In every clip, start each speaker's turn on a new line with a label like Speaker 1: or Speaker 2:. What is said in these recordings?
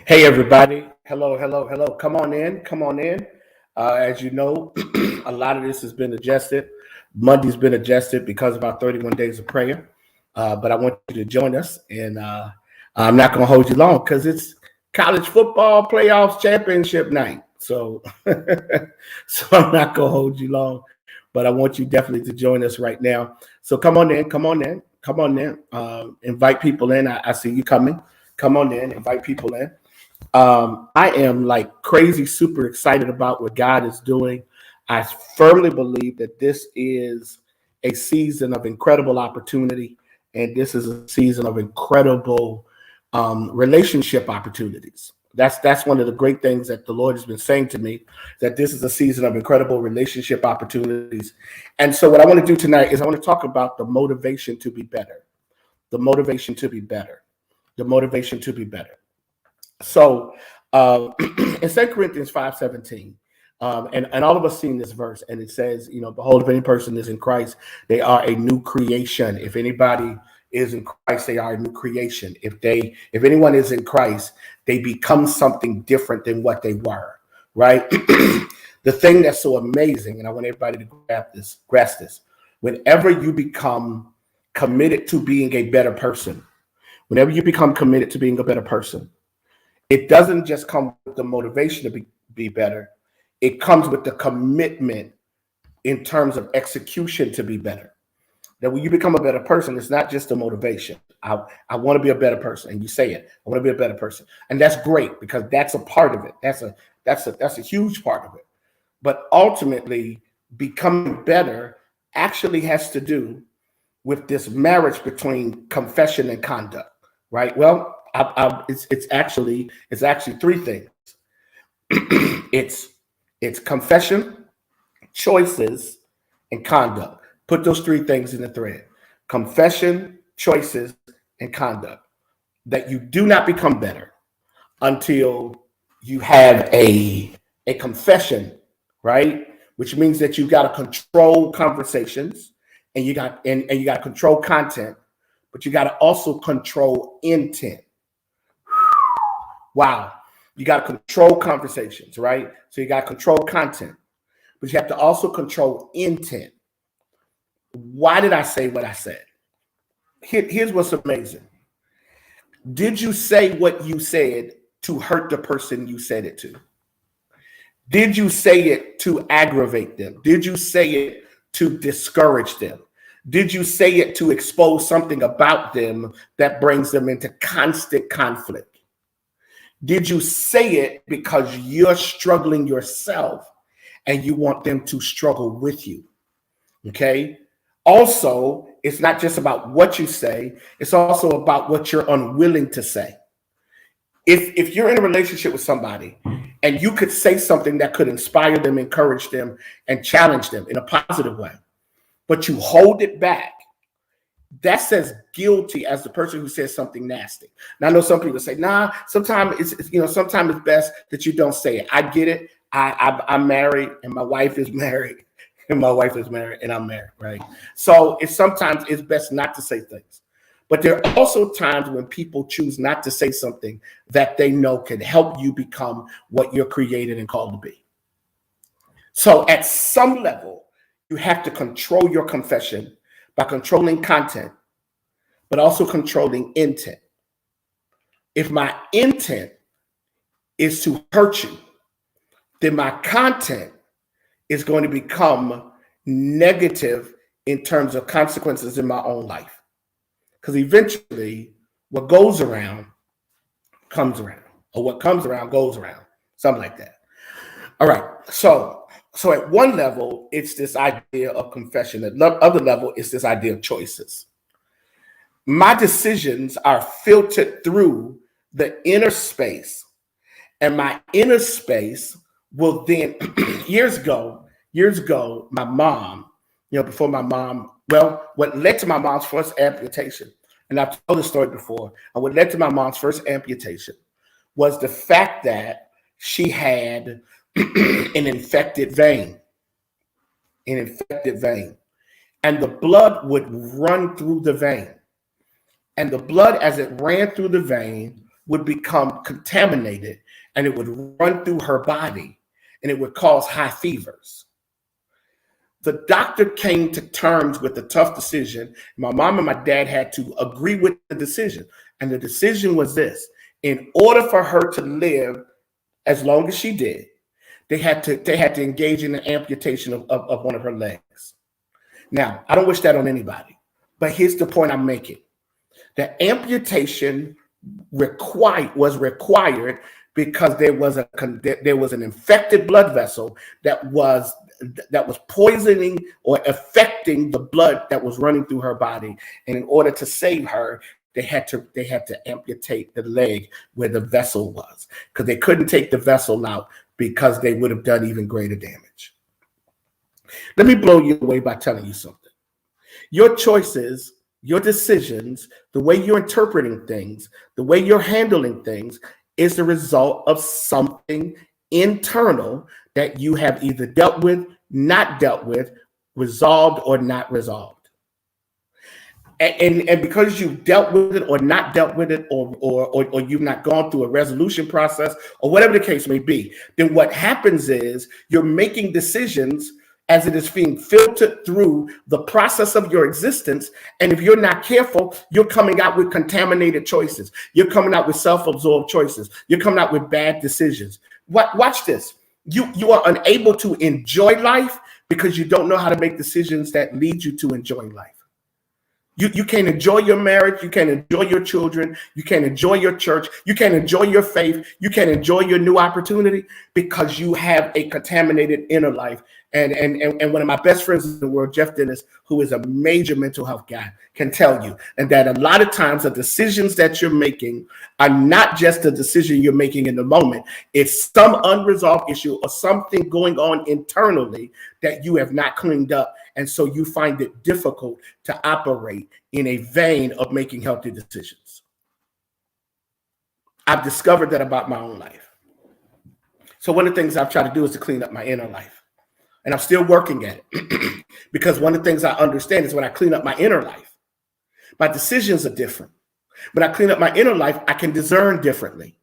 Speaker 1: Hey, everybody. Hello, hello, hello. Come on in. Come on in. As you know, a lot of this has been adjusted. Monday's been adjusted because of our 31 days of prayer. But I want you to join us. And I'm not going to hold you long because it's college football playoffs championship night. So, so I'm not going to hold you long. But I want you definitely to join us right now. So come on in. Come on in. Come on in. Invite people in. I see you coming. Come on in. Invite people in. I am like crazy, super excited about what God is doing. I firmly believe that this is a season of incredible opportunity, and this is a season of incredible relationship opportunities. That's one of the great things that the Lord has been saying to me, that this is a season of incredible relationship opportunities. And so what I want to do tonight is I want to talk about the motivation to be better, the motivation to be better, the motivation to be better. So in 2 Corinthians 5:17, and all of us seen this verse, and it says, behold, if any person is in Christ, they are a new creation. If anybody is in Christ, they are a new creation. If anyone is in Christ, they become something different than what they were, right? The thing that's so amazing, and I want everybody to grasp this, whenever you become committed to being a better person, whenever you become committed to being a better person, it doesn't just come with the motivation to be better. It comes with the commitment in terms of execution to be better. That when you become a better person, it's not just a motivation. I want to be a better person, and you say it. I want to be a better person, and that's great because that's a part of it. That's a huge part of it. But ultimately, becoming better actually has to do with this marriage between confession and conduct, right? Well, it's actually three things. it's confession, choices, and conduct. Put those three things in the thread: confession, choices, and conduct. That you do not become better until you have a confession, right? Which means that you got to control conversations, and you got to control content, but you got to also control intent. Wow. You got to control conversations, right? So you got to control content, but you have to also control intent. Why did I say what I said? Here's what's amazing. Did you say what you said to hurt the person you said it to? Did you say it to aggravate them? Did you say it to discourage them? Did you say it to expose something about them that brings them into constant conflict? Did you say it because you're struggling yourself and you want them to struggle with you? Okay. Also, it's not just about what you say, it's also about what you're unwilling to say. If you're in a relationship with somebody and you could say something that could inspire them, encourage them, and challenge them in a positive way, but you hold it back, that says guilty as the person who says something nasty. Now, I know some people say, nah, sometimes sometimes it's best that you don't say it. I get it. I'm married and my wife is married and I'm married, right? So sometimes it's best not to say things. But there are also times when people choose not to say something that they know can help you become what you're created and called to be. So at some level, you have to control your confession by controlling content, but also controlling intent. If my intent is to hurt you, then my content is going to become negative in terms of consequences in my own life. Because eventually, what goes around comes around, or what comes around goes around, something like that. All right. So at one level, it's this idea of confession. At the other level, it's this idea of choices. My decisions are filtered through the inner space, and my inner space will then years ago, my mom, before my mom, well, what led to my mom's first amputation, and I've told this story before, and what led to my mom's first amputation was the fact that she had an infected vein, and the blood would run through the vein. And the blood, as it ran through the vein, would become contaminated and it would run through her body and it would cause high fevers. The doctor came to terms with the tough decision. My mom and my dad had to agree with the decision. And the decision was this: in order for her to live as long as she did, they had to engage in an amputation of one of her legs. Now, I don't wish that on anybody, but here's the point I'm making. The amputation was required because there was an infected blood vessel that was poisoning or affecting the blood that was running through her body. And in order to save her, they had to amputate the leg where the vessel was, because they couldn't take the vessel out because they would have done even greater damage. Let me blow you away by telling you something. Your choices, your decisions, the way you're interpreting things, the way you're handling things is the result of something internal that you have either dealt with, not dealt with, resolved or not resolved. And because you've dealt with it or not dealt with it, or you've not gone through a resolution process or whatever the case may be, then what happens is you're making decisions as it is being filtered through the process of your existence. And if you're not careful, you're coming out with contaminated choices. You're coming out with self-absorbed choices. You're coming out with bad decisions. Watch this. You are unable to enjoy life because you don't know how to make decisions that lead you to enjoying life. You can't enjoy your marriage. You can't enjoy your children. You can't enjoy your church. You can't enjoy your faith. You can't enjoy your new opportunity because you have a contaminated inner life. And one of my best friends in the world, Jeff Dennis, who is a major mental health guy, can tell you, and that a lot of times the decisions that you're making are not just the decision you're making in the moment. It's some unresolved issue or something going on internally that you have not cleaned up. And so you find it difficult to operate in a vein of making healthy decisions. I've discovered that about my own life. So one of the things I've tried to do is to clean up my inner life. And I'm still working at it because one of the things I understand is when I clean up my inner life, my decisions are different. When I clean up my inner life, I can discern differently.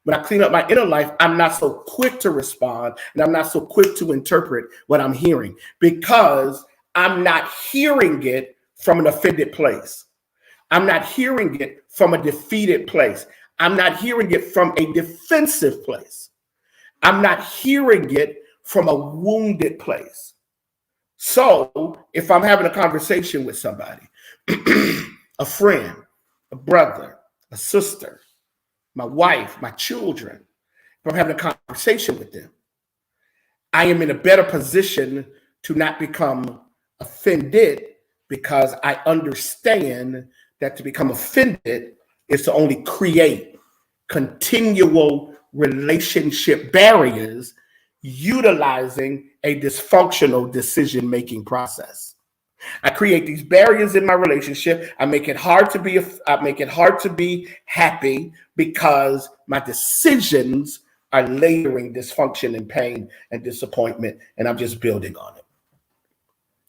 Speaker 1: When I clean up my inner life, I'm not so quick to respond and I'm not so quick to interpret what I'm hearing because I'm not hearing it from an offended place. I'm not hearing it from a defeated place. I'm not hearing it from a defensive place. I'm not hearing it from a wounded place. So if I'm having a conversation with somebody, a friend, a brother, a sister, my wife, my children, if I'm having a conversation with them, I am in a better position to not become offended because I understand that to become offended is to only create continual relationship barriers utilizing a dysfunctional decision-making process. I create these barriers in my relationship. I make it hard to be happy because my decisions are layering dysfunction and pain and disappointment, and I'm just building on it.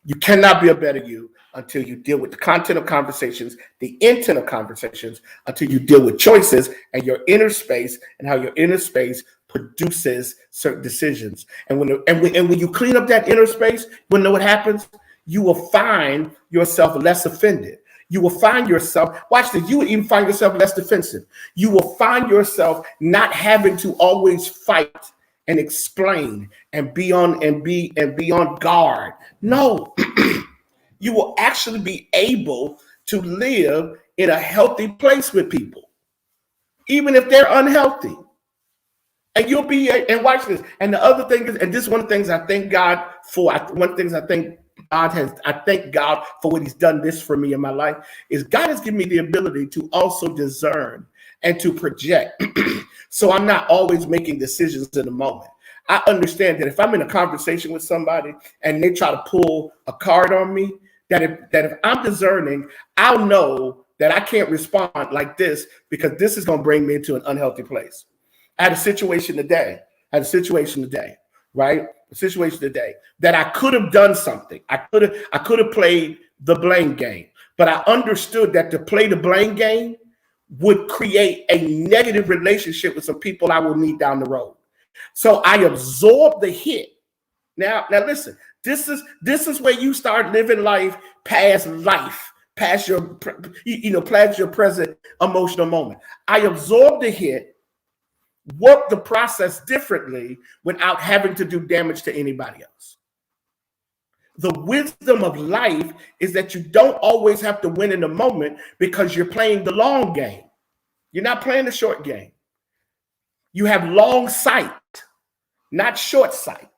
Speaker 1: You cannot be a better you until you deal with the content of conversations, the intent of conversations, until you deal with choices and your inner space and how your inner space produces certain decisions. And when you clean up that inner space, you know what happens? You will find yourself less offended. You will find yourself, watch this, you will even find yourself less defensive. You will find yourself not having to always fight and explain and be on guard. No, you will actually be able to live in a healthy place with people, even if they're unhealthy. And you'll be, and watch this. And the other thing is, and this is one of the things I thank God for. One of the things I thank God for what he's done this for me in my life, is God has given me the ability to also discern and to project. So I'm not always making decisions in the moment. I understand that if I'm in a conversation with somebody and they try to pull a card on me, that if I'm discerning, I'll know that I can't respond like this because this is going to bring me into an unhealthy place. I had a situation today, right? A situation today that I could have done something. I could have played the blame game, but I understood that to play the blame game would create a negative relationship with some people I will meet down the road. So I absorb the hit. Now listen, this is where you start living life, past your past your present emotional moment. I absorb the hit, work the process differently without having to do damage to anybody else. The wisdom of life is that you don't always have to win in the moment because you're playing the long game. You're not playing the short game. You have long sight, not short sight.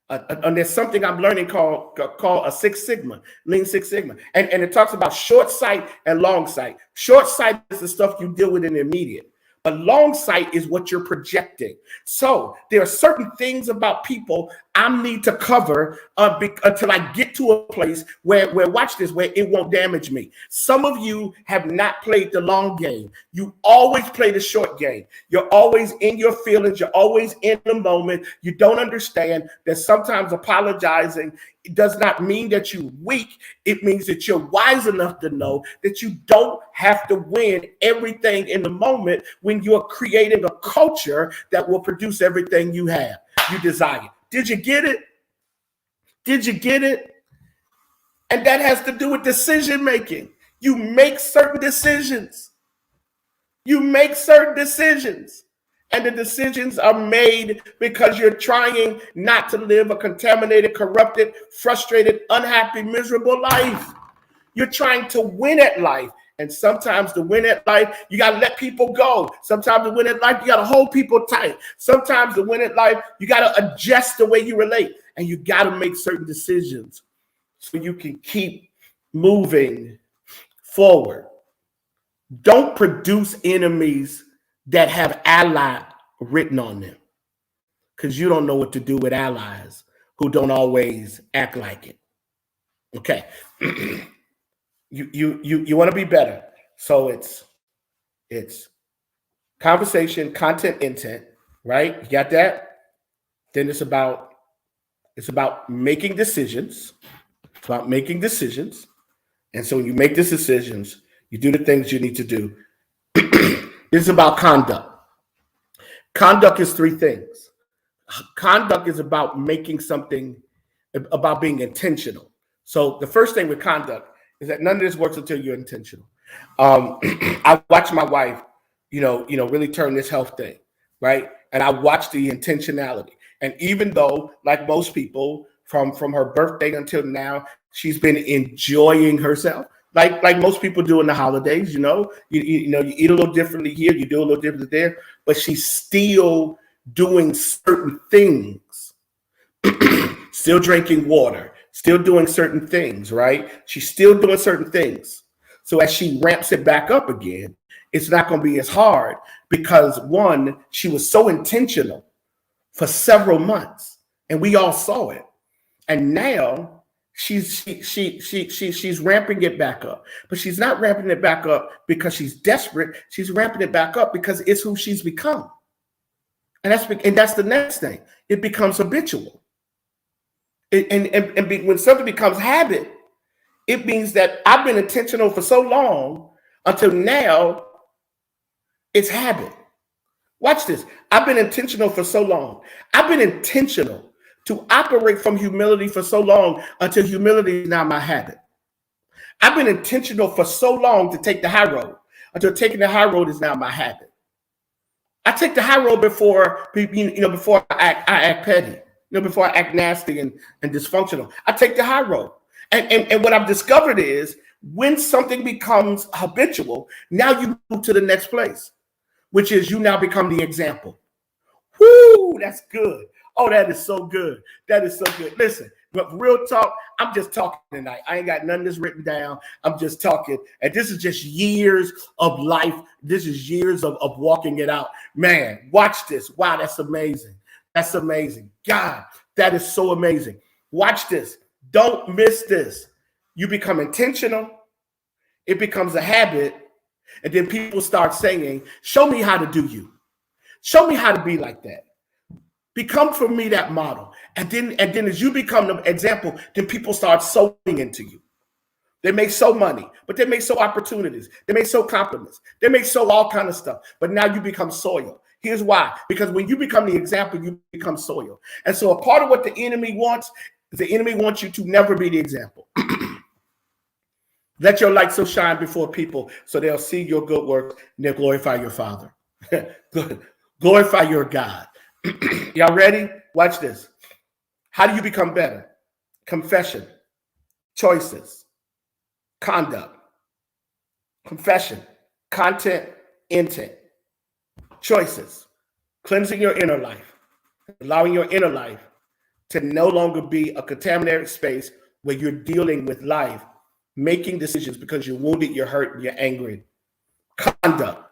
Speaker 1: And there's something I'm learning called a Six Sigma, Lean Six Sigma. And it talks about short sight and long sight. Short sight is the stuff you deal with in the immediate. But long sight is what you're projecting. So there are certain things about people I need to cover until I get to a place where watch this, where it won't damage me. Some of you have not played the long game. You always play the short game. You're always in your feelings. You're always in the moment. You don't understand that sometimes apologizing does not mean that you're weak. It means that you're wise enough to know that you don't have to win everything in the moment when you're creating a culture that will produce everything you desire. Did you get it? Did you get it? And that has to do with decision making. You make certain decisions. You make certain decisions. And the decisions are made because you're trying not to live a contaminated, corrupted, frustrated, unhappy, miserable life. You're trying to win at life. And sometimes to win at life, you got to let people go. Sometimes to win at life, you got to hold people tight. Sometimes to win at life, you got to adjust the way you relate. And you got to make certain decisions so you can keep moving forward. Don't produce enemies that have ally written on them, because you don't know what to do with allies who don't always act like it. Okay. You want to be better. So it's conversation, content, intent, right? You got that? Then it's about making decisions. It's about making decisions. And so when you make these decisions, you do the things you need to do. This is about conduct. Conduct is three things. Conduct is about making something, about being intentional. So the first thing with conduct is that none of this works until you're intentional. I watched my wife, really turn this health thing, right? And I watched the intentionality. And even though, like most people, from her birthday until now, she's been enjoying herself. Like most people do in the holidays, you eat a little differently here, you do a little differently there, but she's still doing certain things, still drinking water, still doing certain things, right? She's still doing certain things. So as she ramps it back up again, it's not going to be as hard because, one, she was so intentional for several months and we all saw it. And now she's ramping it back up, but she's not ramping it back up because she's desperate. She's ramping it back up because it's who she's become. And that's the next thing. It becomes habitual. And when something becomes habit, it means that I've been intentional for so long until now it's habit. Watch this. I've been intentional for so long. I've been intentional to operate from humility for so long until humility is now my habit. I've been intentional for so long to take the high road until taking the high road is now my habit. I take the high road before I act petty, before I act nasty and dysfunctional. I take the high road. And what I've discovered is when something becomes habitual, now you move to the next place, which is you now become the example. Whoo, that's good. Oh, that is so good. That is so good. Listen, but real talk, I'm just talking tonight. I ain't got none of this written down. I'm just talking. And this is just years of life. This is years of walking it out. Man, watch this. Wow, that's amazing. That's amazing. God, that is so amazing. Watch this. Don't miss this. You become intentional. It becomes a habit. And then people start saying, show me how to do you. Show me how to be like that. Become for me that model. And then as you become the example, then people start sowing into you. They may sow money, but they may sow opportunities. They may sow compliments. They may sow all kind of stuff. But now you become soil. Here's why. Because when you become the example, you become soil. And so a part of what the enemy wants is the enemy wants you to never be the example. Let your light so shine before people so they'll see your good work and they'll glorify your Father. Glorify your God. Y'all ready? Watch this. How do you become better? Confession, choices, conduct, confession, content, intent, choices, cleansing your inner life, allowing your inner life to no longer be a contaminated space where you're dealing with life, making decisions because you're wounded, you're hurt, and you're angry. Conduct,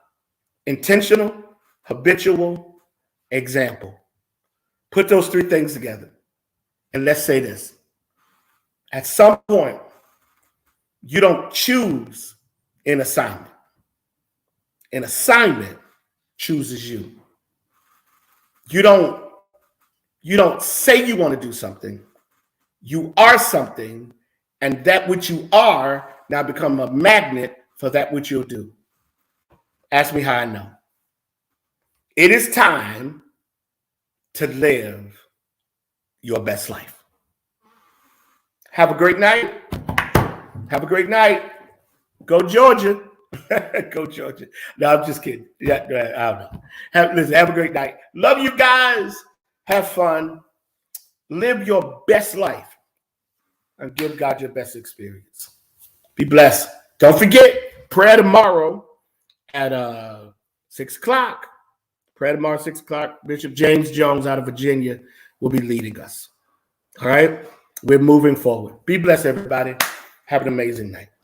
Speaker 1: intentional, habitual, example. Put those three things together. And let's say this. At some point, you don't choose an assignment. An assignment chooses you. You don't say you want to do something. You are something, and that which you are now become a magnet for that which you'll do. Ask me how I know. It is time to live your best life. Have a great night. Have a great night. Go Georgia. Go Georgia. No, I'm just kidding. Yeah, I don't know. Listen, have a great night. Love you guys. Have fun. Live your best life and give God your best experience. Be blessed. Don't forget, prayer tomorrow at 6 o'clock. Prayer tomorrow, 6 o'clock. Bishop James Jones out of Virginia will be leading us. All right? We're moving forward. Be blessed, everybody. Have an amazing night.